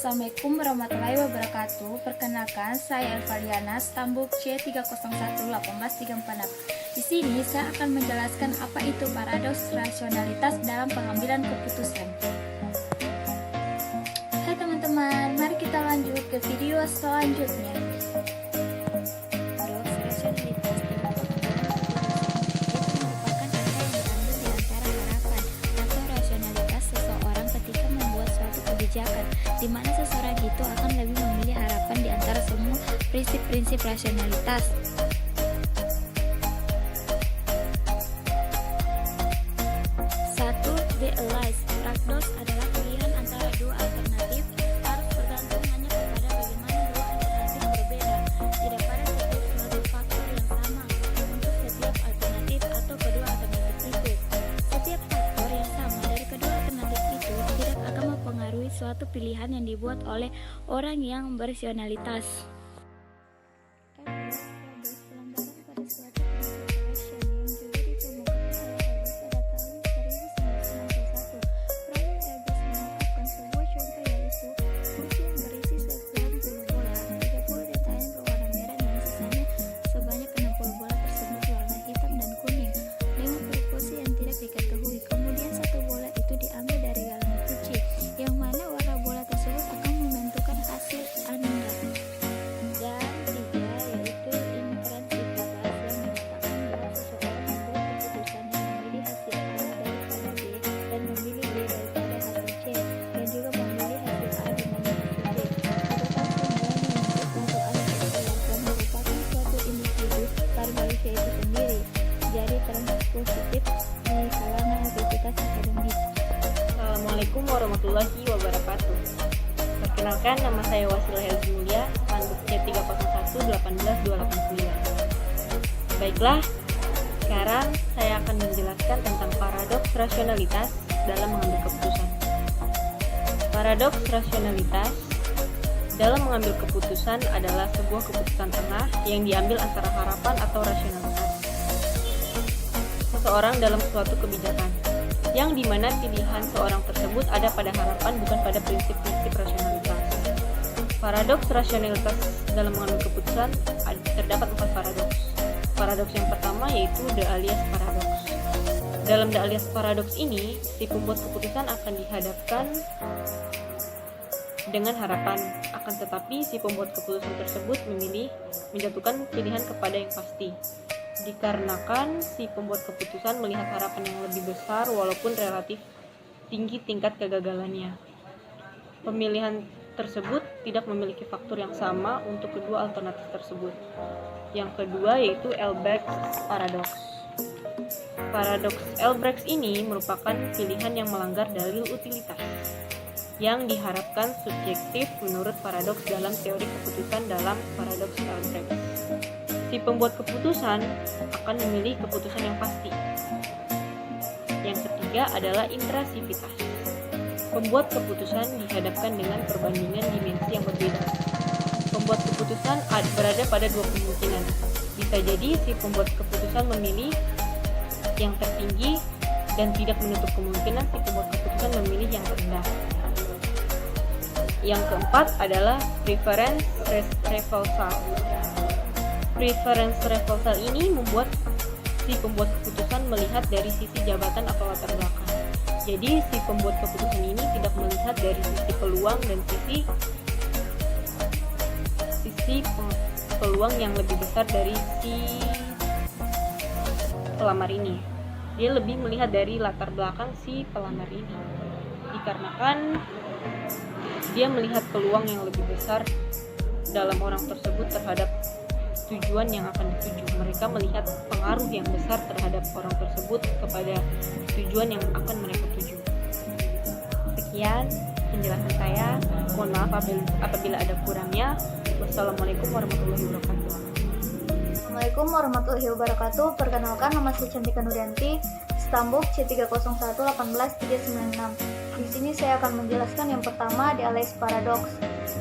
Assalamualaikum warahmatullahi wabarakatuh. Perkenalkan, saya Elvaliana, stambuk C301-18346. Di sini saya akan menjelaskan apa itu paradoks rasionalitas dalam pengambilan keputusan. Hai teman-teman, mari kita lanjut ke video selanjutnya. Paradoks rasionalitas dalam pengambilan keputusan itu merupakan angka yang diambil di antara harapan atau rasionalitas seseorang ketika membuat suatu kebijakan, di mana seseorang itu akan lebih memilih harapan di antara semua prinsip-prinsip rasionalitas. Satu, realize. Paradoks adalah pilihan antara dua alternatif, harus bergantung hanya kepada bagaimana dua alternatif berbeda. Tidak pada suatu faktor yang sama untuk setiap alternatif atau kedua alternatif itu. Setiap faktor yang sama dari kedua alternatif itu tidak akan mempengaruhi suatu pilihan yang dibuat oleh orang yang berasionalitas. Assalamualaikum warahmatullahi wabarakatuh. Perkenalkan, nama saya Wasilah Eljulia, stambuk C301-18289. Baiklah, sekarang saya akan menjelaskan tentang paradoks rasionalitas dalam mengambil keputusan. Paradoks rasionalitas dalam mengambil keputusan adalah sebuah keputusan tengah yang diambil antara harapan atau rasionalitas seseorang dalam suatu kebijakan, yang dimana pilihan seorang tersebut ada pada harapan bukan pada prinsip-prinsip rasionalitas. Paradoks rasionalitas dalam mengambil keputusan terdapat 4 paradoks. Paradoks yang pertama yaitu the alias paradox. Dalam the alias paradox ini, si pembuat keputusan akan dihadapkan dengan harapan, akan tetapi si pembuat keputusan tersebut memilih menjatuhkan pilihan kepada yang pasti, dikarenakan si pembuat keputusan melihat harapan yang lebih besar walaupun relatif tinggi tingkat kegagalannya. Pemilihan tersebut tidak memiliki faktor yang sama untuk kedua alternatif tersebut. Yang kedua yaitu Albrecht's paradox. Paradoks Albrecht ini merupakan pilihan yang melanggar dalil utilitas yang diharapkan subjektif menurut paradoks dalam teori keputusan dalam paradoks Albrecht. Si pembuat keputusan akan memilih keputusan yang pasti. Yang ketiga adalah intrasivitas. Pembuat keputusan dihadapkan dengan perbandingan dimensi yang berbeda. Pembuat keputusan berada pada dua kemungkinan. Bisa jadi si pembuat keputusan memilih yang tertinggi dan tidak menutup kemungkinan si pembuat keputusan memilih yang terendah. Yang keempat adalah preference reversal. Preference reversal ini membuat si pembuat keputusan melihat dari sisi jabatan atau latar belakang. Jadi si pembuat keputusan ini tidak melihat dari sisi peluang dan sisi peluang yang lebih besar dari si pelamar ini. Dia lebih melihat dari latar belakang si pelamar ini, dikarenakan dia melihat peluang yang lebih besar dalam orang tersebut terhadap tujuan yang akan dituju. Mereka melihat pengaruh yang besar terhadap orang tersebut kepada tujuan yang akan mereka tuju. Sekian penjelasan saya. Mohon maaf apabila ada kurangnya. Wassalamualaikum warahmatullahi wabarakatuh. Assalamualaikum warahmatullahi wabarakatuh. Perkenalkan, nama saya Cantika Nurianti, stambuk C301-18396. Di sini saya akan menjelaskan yang pertama, the alias paradox.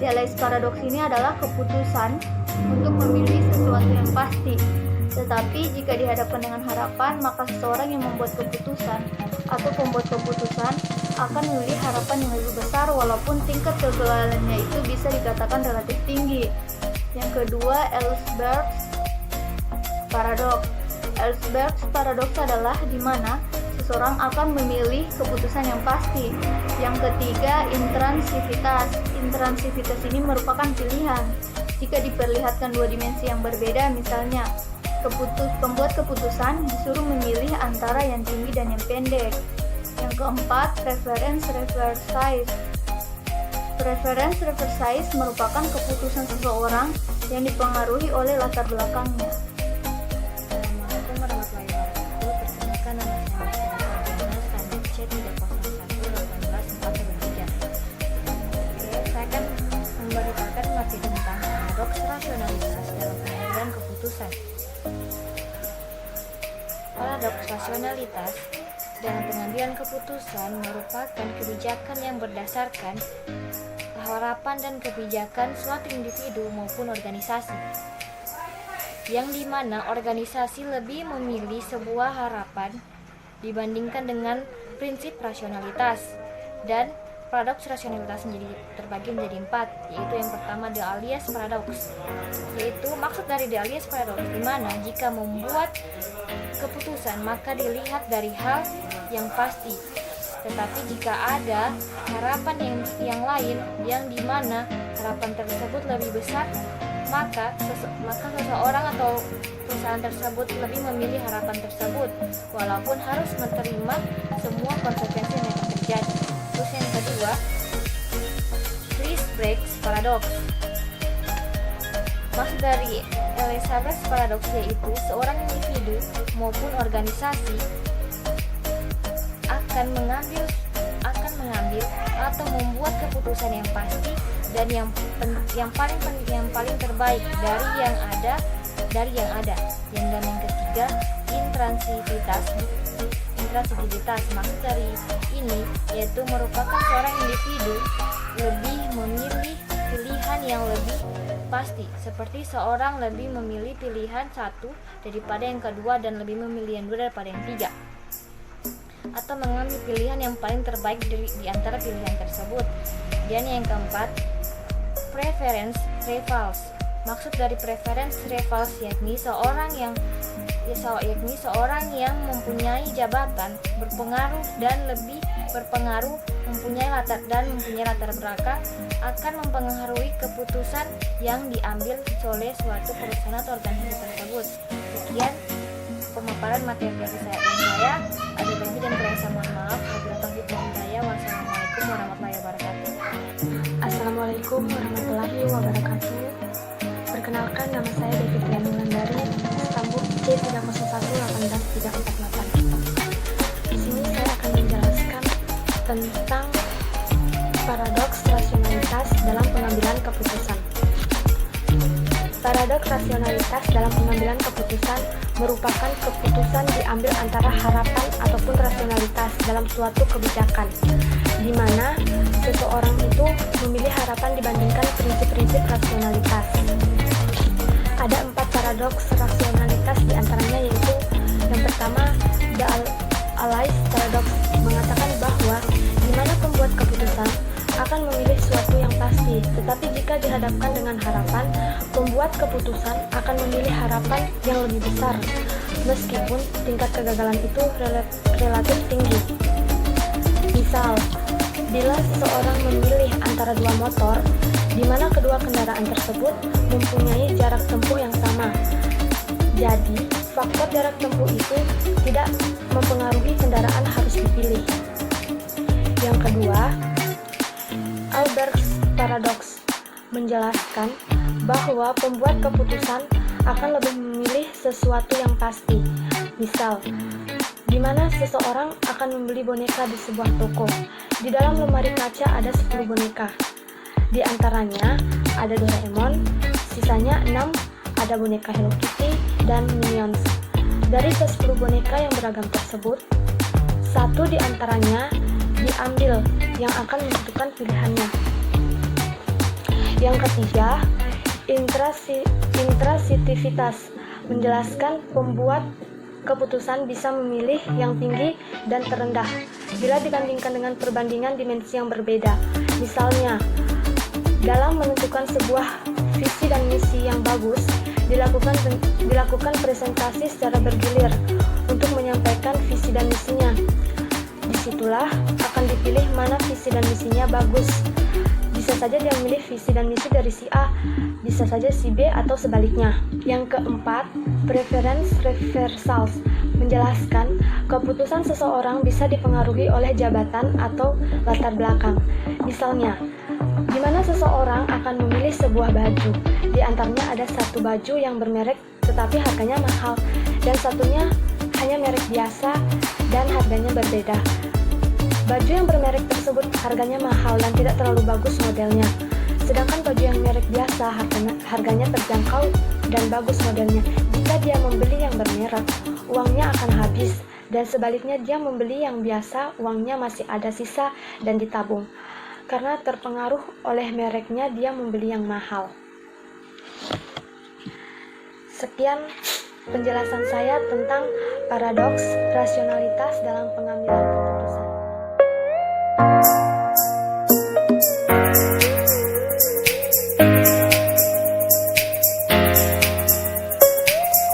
The alias paradox ini adalah keputusan untuk memilih sesuatu yang pasti. Tetapi jika dihadapkan dengan harapan, maka seseorang yang membuat keputusan atau pembuat keputusan akan memilih harapan yang lebih besar walaupun tingkat kegagalannya itu bisa dikatakan relatif tinggi. Yang kedua, Ellsberg's paradox. Ellsberg's paradox adalah di mana seseorang akan memilih keputusan yang pasti. Yang ketiga, intransivitas. Intransivitas ini merupakan pilihan. Jika diperlihatkan dua dimensi yang berbeda, misalnya pembuat keputusan disuruh memilih antara yang tinggi dan yang pendek. Yang keempat, preference reverse size. Preference reverse size merupakan keputusan seseorang yang dipengaruhi oleh latar belakangnya. Assalamualaikum warahmatullahi wabarakatuh. Perkenalkan nama saya Mas standar C301181443. Saya akan memberitakan materi tentang paradoks rasionalitas dalam pengambilan keputusan. Paradoks rasionalitas dalam pengambilan keputusan merupakan kebijakan yang berdasarkan harapan dan kebijakan suatu individu maupun organisasi, yang dimana organisasi lebih memilih sebuah harapan dibandingkan dengan prinsip rasionalitas. Dan paradoks rasionalitas terbagi menjadi 4, yaitu yang pertama the alias paradox, yaitu maksud dari the alias paradox di mana jika membuat keputusan maka dilihat dari hal yang pasti, tetapi jika ada harapan yang lain yang dimana harapan tersebut lebih besar, maka seseorang atau perusahaan tersebut lebih memilih harapan tersebut walaupun harus menerima semua konsekuensi yang akan terjadi. Terus yang kedua, Ellsberg's paradox. Maksud dari Ellsberg's paradox yaitu seorang individu maupun organisasi akan mengambil atau membuat keputusan yang pasti dan yang paling terbaik dari yang ada. Dan yang ketiga, intransivitas. Maksud dari ini yaitu merupakan seorang individu lebih memilih pilihan yang lebih pasti, seperti seorang lebih memilih pilihan satu daripada yang kedua dan lebih memilih yang dua daripada yang tiga, atau mengambil pilihan yang paling terbaik di antara pilihan tersebut. Dan yang keempat, preference reverse. Maksud dari preference reverse yakni seorang yang mempunyai jabatan berpengaruh dan lebih berpengaruh mempunyai latar belakang akan mempengaruhi keputusan yang diambil oleh suatu perusahaan atau organisasi tersebut. Sekian pemaparan materi dari saya. Ada lebih dan kurang saya mohon maaf. Wabillahi taufiq wal hidayah. Wassalamualaikum warahmatullahi wabarakatuh. Assalamualaikum warahmatullahi wabarakatuh. Perkenalkan, nama saya Devi Triani Landari, Stambuk C301183448. Di sini saya akan menjelaskan tentang paradoks rasionalitas dalam pengambilan keputusan. Paradoks rasionalitas dalam pengambilan keputusan merupakan keputusan diambil antara harapan ataupun rasionalitas dalam suatu kebijakan, di mana seseorang itu memilih harapan dibandingkan prinsip-prinsip rasionalitas. Ada 4 paradoks rasionalitas diantaranya, yaitu yang pertama, the alias paradox, mengatakan bahwa di mana pembuat keputusan akan memilih sesuatu yang pasti, tetapi jika dihadapkan dengan harapan, pembuat keputusan akan memilih harapan yang lebih besar, meskipun tingkat kegagalan itu relatif tinggi. Misal, bila seseorang memilih antara dua motor, di mana kedua kendaraan tersebut mempunyai jarak tempuh yang sama, jadi faktor jarak tempuh itu tidak mempengaruhi kendaraan harus dipilih. Yang kedua, Ellsberg's paradox menjelaskan bahwa pembuat keputusan akan lebih memilih sesuatu yang pasti. Misal, di mana seseorang akan membeli boneka di sebuah toko. Di dalam lemari kaca ada 10 boneka. Di antaranya ada Doraemon, sisanya 6 ada boneka Hello Kitty dan Minions. Dari ke-10 boneka yang beragam tersebut, 1 di antaranya diambil yang akan menentukan pilihannya. Yang ketiga, intrasitivitas menjelaskan pembuat keputusan bisa memilih yang tinggi dan terendah, bila dibandingkan dengan perbandingan dimensi yang berbeda. Misalnya, dalam menentukan sebuah visi dan misi yang bagus, dilakukan presentasi secara bergilir untuk menyampaikan visi dan misinya. Disitulah akan dipilih mana visi dan misinya bagus. Bisa saja dia memilih visi dan misi dari si A, bisa saja si B atau sebaliknya. Yang keempat, preference reversals menjelaskan keputusan seseorang bisa dipengaruhi oleh jabatan atau latar belakang. Misalnya, di mana seseorang akan memilih sebuah baju. Di antaranya ada satu baju yang bermerek tetapi harganya mahal, dan satunya hanya merek biasa dan harganya berbeda. Baju yang bermerek tersebut harganya mahal dan tidak terlalu bagus modelnya, sedangkan baju yang merek biasa harganya terjangkau dan bagus modelnya. Jika dia membeli yang bermerek, uangnya akan habis, dan sebaliknya dia membeli yang biasa, uangnya masih ada sisa dan ditabung. Karena terpengaruh oleh mereknya, dia membeli yang mahal. Sekian penjelasan saya tentang paradoks rasionalitas dalam pengambilan keputusan.